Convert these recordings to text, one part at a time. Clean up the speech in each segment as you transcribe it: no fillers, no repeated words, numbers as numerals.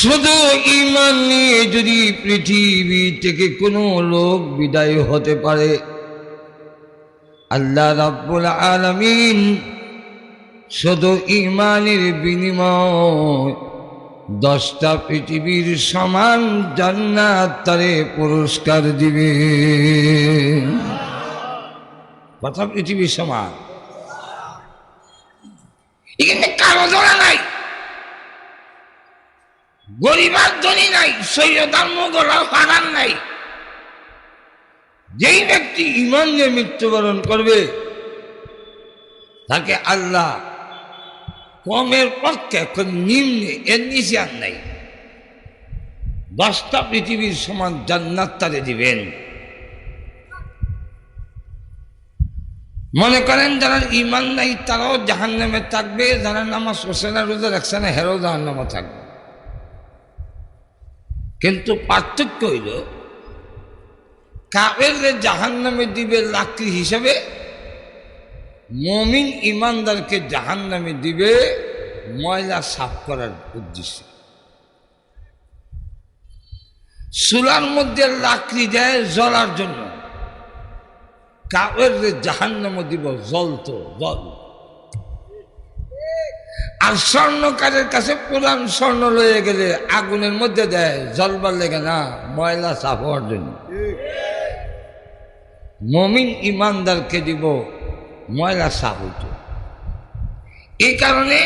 শুধু ঈমান নিয়ে যদি পৃথিবী থেকে কোনো লোক বিদায় হতে পারে, আল্লাহ রাব্বুল আলামিন শুধু ঈমানের বিনিময় 10টা পৃথিবীর সমান জান্নাত তারে পুরস্কার দিবে। কত পৃথিবীর সমান? এখানে কারো ধরা নাই, গরিব আর ধনী নাই, সৈয়দ আর মোগল আর হারান নাই। যেই ব্যক্তি ঈমান নিয়ে মৃত্যুবরণ করবে তাকে আল্লাহ কমের পক্ষে নিম্নে, এর নিচে আর নাই, 10টা পৃথিবীর সমান জান্নাত তারে দিবেন। মনে করেন যারা ঈমান নাই তারাও জাহান্নামে থাকবে, যারা নামাজ পড়ছে না, রোজা রাখছে না, হেরাও জাহান্নামে থাকবে। কিন্তু পার্থক্য হইল কাফেরদের জাহান্নামে দিবে লাকড়ি হিসাবে, মুমিন ঈমানদারকে জাহান্নামে দিবে ময়লা সাফ করার উদ্দেশ্যে। চুলার মধ্যে লাকড়ি দেয় জ্বলার জন্য, কাফেরদের জাহান্নামে দিব জ্বলতো জল। আর স্বর্ণকারের কাছে পুরান স্বর্ণ লয়ে গেলে আগুনের মধ্যে দেয় জ্বলবার লেগে না, ময়লা সাফ হওয়ার জন্য। মুমিন ঈমানদারকে দিব ময়লা সাফ হইত। এই কারণে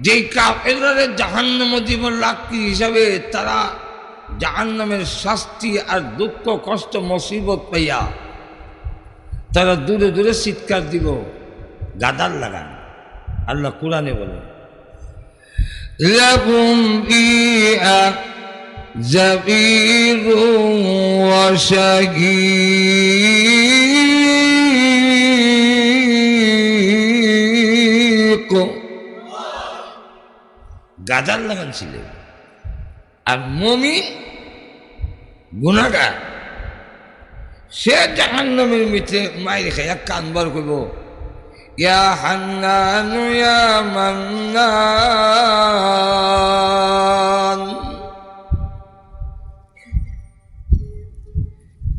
যেই কাফেররা জাহান্নামে দিব লাকড়ি হিসাবে, তারা জাহান্নামের শাস্তি আর দুঃখ কষ্ট মুসিবত পাইয়া তারা দূরে দূরে চিৎকার দিব, গাদার লাগান। আল্লাহ কুরআনে বলে, লাকুম ফিহা জাফিরুন ওয়া শাহীক। গাদার লাগান ছিল। আর মুমিন গুনাহগার, সে জাহান্নামের মিঠে মাইর খাইয়া কানবার করব, ইয়া হান্নান ইয়া মান্নান।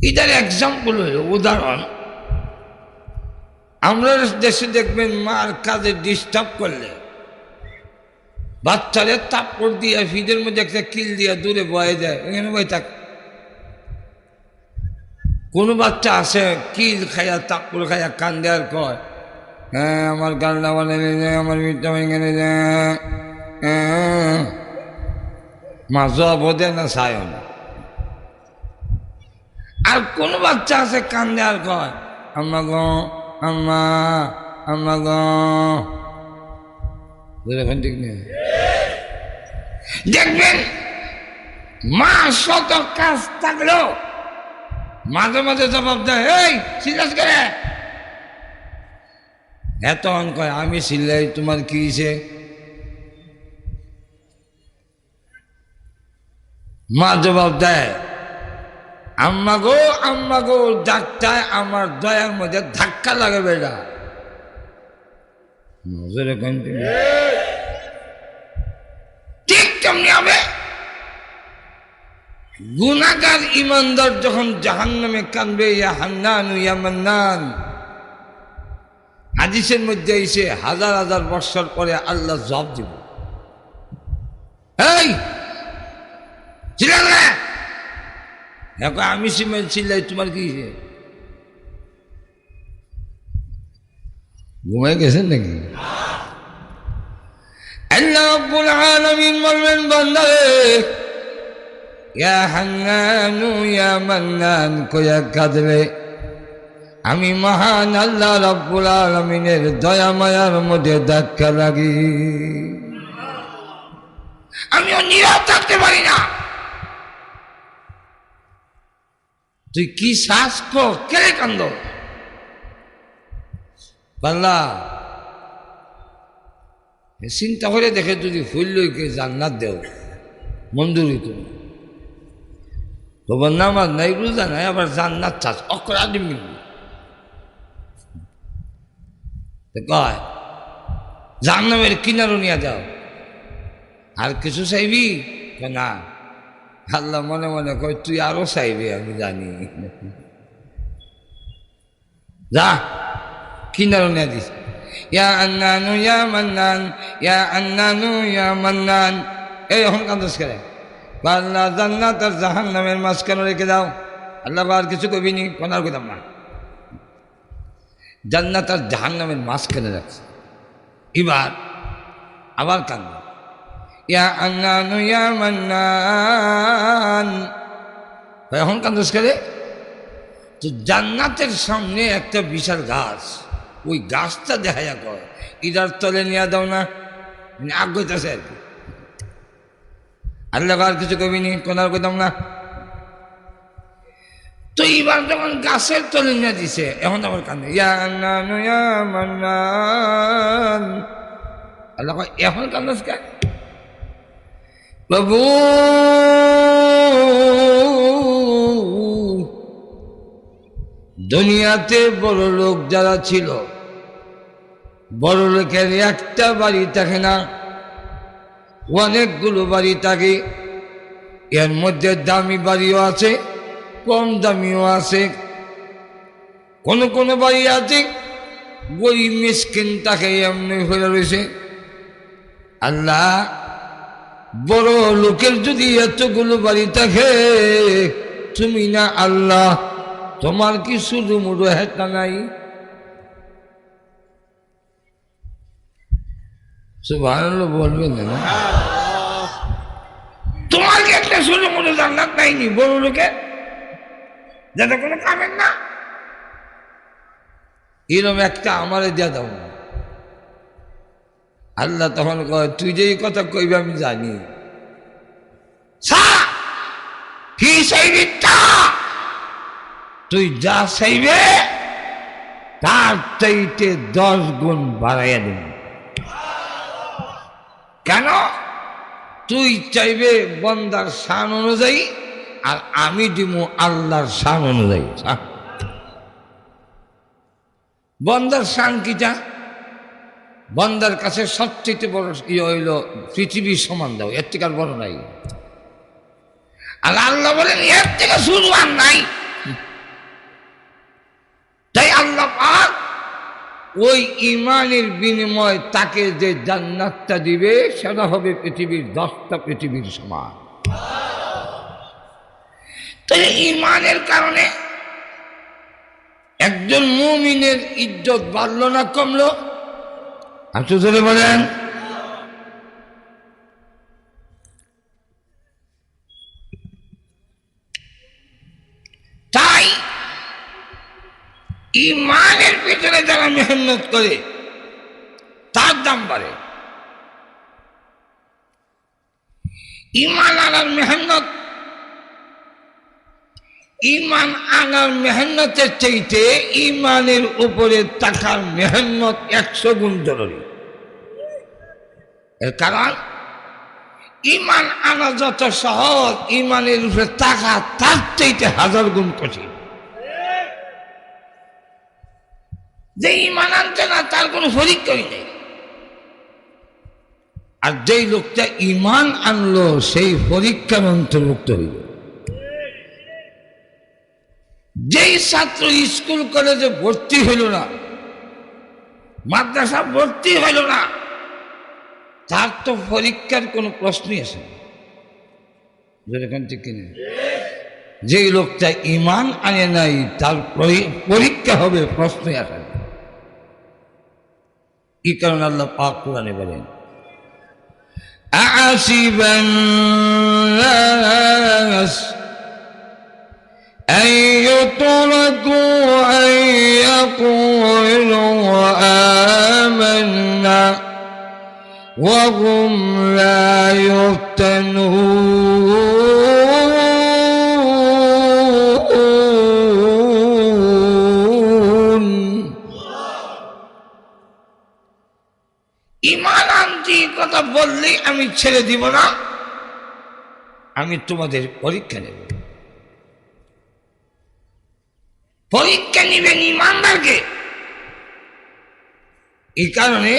এটার এক্সাম্পল হইল, উদাহরণ, আমরা দেশে দেখবেন মার কাজে ডিস্টার্ব করলে বাচ্চারে তাপড় দিয়ে ফিদের মধ্যে একটা কিল দিয়ে দূরে বয়ে দেয়, এখানে বয়ে থাক। কোনো বাচ্চা আছে কিল খাইয়া তাপড় খাইয়া কান দেওয়ার কয়, হ্যাঁ আমার গালটা বানালে যায়, আমার মিটটা ভেঙে যায়, মা জব দে না চায়ও না। আর কোন বাচ্চা আছে কান দেওয়ার কয়, আম্মা গো আম্মা, আম্মা গো। ঠিক নেই, দেখবেন মা শত কাজ থাকলেও মাঝে মাঝে জবাব দেয়, এই সিরিয়াস করে এত কয়, আমি চিল্লাই তোমার কি হয়েছে? মা জবাব দেয়, আম্মা গো ডাক্তার আমার দয়ার মধ্যে ধাক্কা লাগে বেটা। ঠিক তেমনি হবে গুনাহগার ঈমানদার যখন জাহান্নামে কানবে, ইয়া হান্নান ইয়া মান্নান। হাদিসের মধ্যে এসে হাজার হাজার বছর পরে আল্লাহ জবাব দিব, এই চিল্লা না, এখন আমি সিমেন্ট চিল্লাই তোমার কি? ঘুমাই গেছেন নাকি? আল্লাহ রাব্বুল আলামিন বলবেন, বান্দারে ইয়া হান্নান ইয়া মান্নান কইয়া কাঁদবে, আমি মহান আল্লাহ রাব্বুল আলামিনের দয়া মায়ার মধ্যে ধাক্কা লাগি, আমিও নীরব থাকতে পারি না। তুই কি শ্বাস কো, কেড়ে কান্দ? বাংলা চিন্তা করে দেখে, যদি ফুল লইকে জান্নাত দেও মঞ্জুর হইত না। তোমার নামাজ নাই, রোজা নাই, আবার জান্নাত চাষ অকরাধ মিলবে। কয় জাহান্নামের কিনারও নিয়ে যাও, আর কিছু চাইবি? না। আল্লাহ মনে মনে কয় তুই আরো চাইবি, আমি জানি। যা কিনারো নিয়ে দিস, ইয়া আন্নানু ইয়া মান্নান, ইয়া আন্নানু ইয়া মান্নান। এই এখন কান্দস করে আল্লাহ জান্নাত আর জাহান্নামের মাঝখানে রেখে দাও। আল্লাহ আর কিছু কবি নি, কোনার কইতাম না, জান্নাত আর জাহান্নামের মাঝখানে রাখছে। এবার আবার কান্দ, ইয়া আন্নানু ইয়া মান্নান। এখন কান্দস করে তো জান্নাতের সামনে একটা বিশাল গাছ, ওই গাছটা দেখা যা কয় ইদার তলে নিয়ে দাও না, মানে আগ্রহতাছে আর কি। আল্লাহ আর কিছু কবি নি, কোনার কইতাম না। তো এবার যখন গাছের তলে নিয়ে দিছে, এখন আবার কান্দে, ইয়া আন্নানু ইয়া মান্নান। আল্লাহ কয় এখন কান্দস কে? বাবু দুনিয়াতে বড় লোক যারা ছিল, বড় লোকের একটা বাড়ি থাকে না, অনেকগুলো বাড়ি থাকে। এর মধ্যে দামি বাড়িও আছে, কম দামিও আছে। কোন কোন বাড়ি আছে গরিব মিসকিন তাকে এমনি হয়ে রয়েছে। আল্লাহ বড় লোকের যদি এতগুলো বাড়ি থাকে, তুমি না আল্লাহ তোমার কি শুধু মুড়ো হেঁটা নাই? সুবহানাল্লাহ বলবেন না? তোমার কি একটা শুধু মুড়ো জান্নাত নাইনি বড় লোকের, যাতে কোনো কামেন না? এরকম একটা আমারে দিয়ে দাও। আল্লাহ তখন কয় তুই যে এই কথা কইবে আমি জানি, তুই যা চাইবে তার চাইতে 10 গুণ বাড়াইয়া দেব। কেন? তুই চাইবে বন্দার শান অনুযায়ী, আর আমি দিব আল্লাহর শান অনুযায়ী। বন্দার শান কিটা? বন্দার কাছে সবচেয়ে বড় ইয়ে হইল পৃথিবীর সমান দাও, এর থেকে আর বড় নাই। আর আল্লাহ বলেন এর থেকে শুরু আর নাই। তাই আল্লাহ পাক ওই ইমানের বিনিময় তাকে যে জান্নাতটা দিবে সেটা হবে পৃথিবীর 10টা পৃথিবীর সমান। তাই ইমানের কারণে একজন মুমিনের ইজ্জত বাড়লো না কমলো? আপনি ধরে বলেন। তাই ইমানের পেছনে যারা মেহনত করে তার দাম বাড়ে। ইমান আনার মেহনত, ইমান আনার মেহনতের চাইতে ইমানের উপরে থাকার মেহনত 100 গুণ জরুরি। এর কারণ ইমান আনা যত সহজ, ইমানের উপরে থাকা তার চাইতে 1000 গুণ কঠিন। যে ইমান আনছে না তার কোনো পরীক্ষাই নেই। আর যেই লোকটা ইমান আনলো সেই পরীক্ষার অন্তর্ভুক্ত হইল। যেই ছাত্র স্কুল কলেজে ভর্তি হইল না, মাদ্রাসা ভর্তি হইল না, তার তো পরীক্ষার কোনো প্রশ্নই আসে না। যেরকম ঠিক কিনা? যেই লোকটা ইমান আনে নাই তার পরীক্ষা হবে, প্রশ্নই আসে না। এই কারণে আল্লাহ পাক কোরআনে বলেন আ'আসিবান নাস أن يتركوا أن يقولوا آمنا وهم لا يفتنون। ঈমান আনছি কথা বললেই আমি ছেড়ে দিব না, আমি তোমাদের পরীক্ষা নেব। পরীক্ষা নিবেন ইমানদারকে। এই কারণে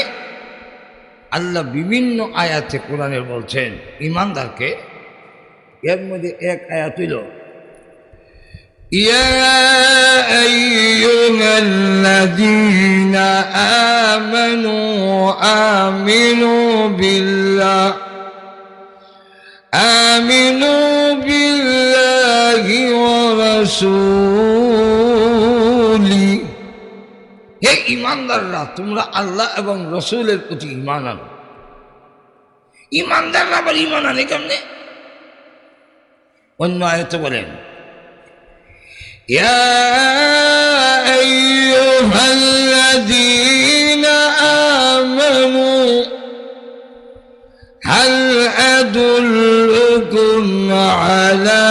আল্লাহ বিভিন্ন আয়াতে কোরআনের বলছেন ঈমানদারকে। এর মধ্যে এক আয়াত হইল ইয়া আইয়ুহাল্লাযীনা আমানু আমিনু বিল্লাহি ওয়া রাসূলি, হে ঈমানদাররা তোমরা আল্লাহ এবং রসুলের প্রতি ঈমান আনো। ঈমানদাররা আবার ঈমান আনে কেমনে? অন্য আয়াতে বলেন ইয়া আইয়ুহাল্লাযীনা আমানু হাল আদুল্লুকুম আলা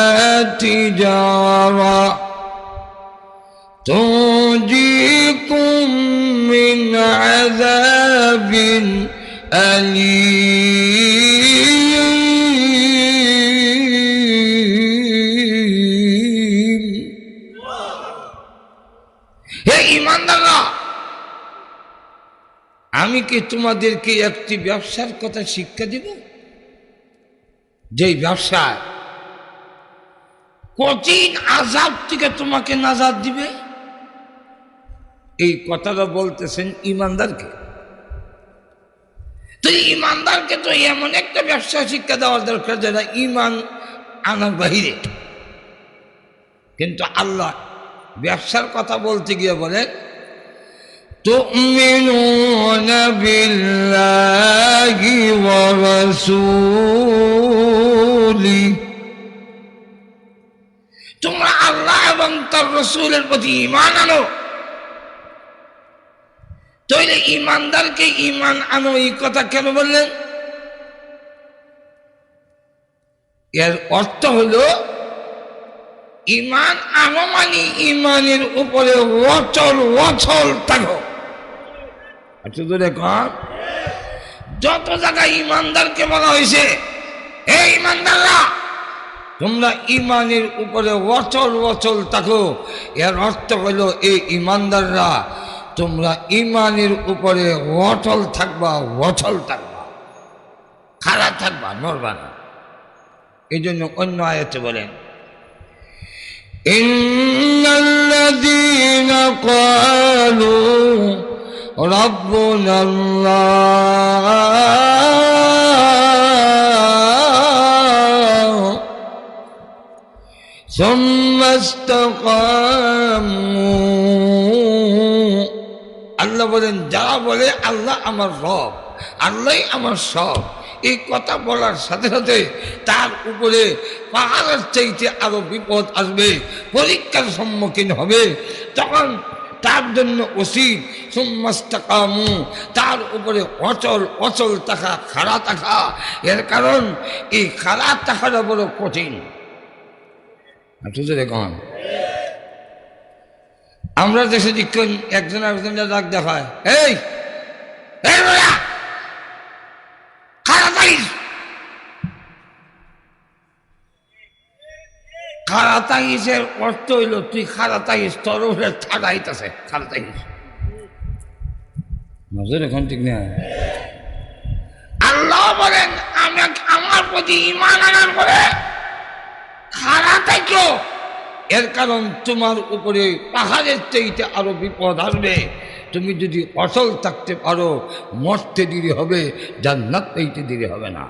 তিজারা তুনজিকুম মিন আযাবিন আলীম। হে ঈমানদাররা, আমি কি তোমাদেরকে একটি ব্যবসার কথা শিক্ষা দিব, যেই ব্যবসায় কঠিন আযাব থেকে তোমাকে নাজাত দিবে? এই কথাটা বলতেছেন ঈমানদারকে। তো ঈমানদারকে তো এমন একটা ব্যবসা শিক্ষা দেওয়ার দরকার যেটা ঈমান আনার বাহিরে। কিন্তু আল্লাহ ব্যবসার কথা বলতে গিয়ে বলেন তুমিনুনা বিল্লাহি ওয়া রাসূলি, তোমরা আল্লাহ এবং তার রাসূলের প্রতি ঈমান আনো। তাহলে ঈমানদারকে ঈমান আনো এই কথা কেন বললেন? এর অর্থ হলো ঈমান আনো মানে ঈমানের উপরে অচল থাকো। আচ্ছা তো দেখুন, যত জায়গায় ঈমানদারকে বলা হয়েছে এই ঈমানদাররা তোমরা ঈমানের উপরে অচল থাকো, এর অর্থ হলো এই ঈমানদাররা তোমরা ঈমানের উপরে অচল থাকবা, খাড়া থাকবা, নড়বা না। এই জন্য অন্য আয়াতে বলেন ইন্নাল্লাযীনা ক্বালু রাব্বুনাল্লাহ সুম্মা ইসতাকামু, আল্লাহ বলেন যারা বলে আল্লাহ আমার রব, আল্লাহই আমার সব, এই কথা বলার সাথে সাথে তার উপরে পাহাড়ের চাইতে আরো বিপদ আসবে, পরীক্ষার সম্মুখীন হবে। তখন তার জন্য উচিত সুম্মা ইসতাকামু, তার উপরে অচল থাকা, খাড়া থাকা। এর কারণ এই খাড়া থাকাটা বড় কঠিন। দেখুন আমরা দেশে দেখুন একজন আরেকজনের ডাক দেখায়, এই খাড়া তাগিসের অর্থ হইল তুই খাড়া তাগিস, তোর উপরে ঠাড়াইতেছে খাড়া তাগিস। নজর এখন ঠিক না। আল্লাহ বলেন আমি আমার প্রতি ঈমান আনার পরে খাড়া থাকো, এর কারণ তোমার উপরে পাহাড়ের চাইতে আরো বিপদ আসবে। তুমি যদি অচল থাকতে পারো মরতে দেরি হবে, জান্নাত পাইতে দেরি হবে না।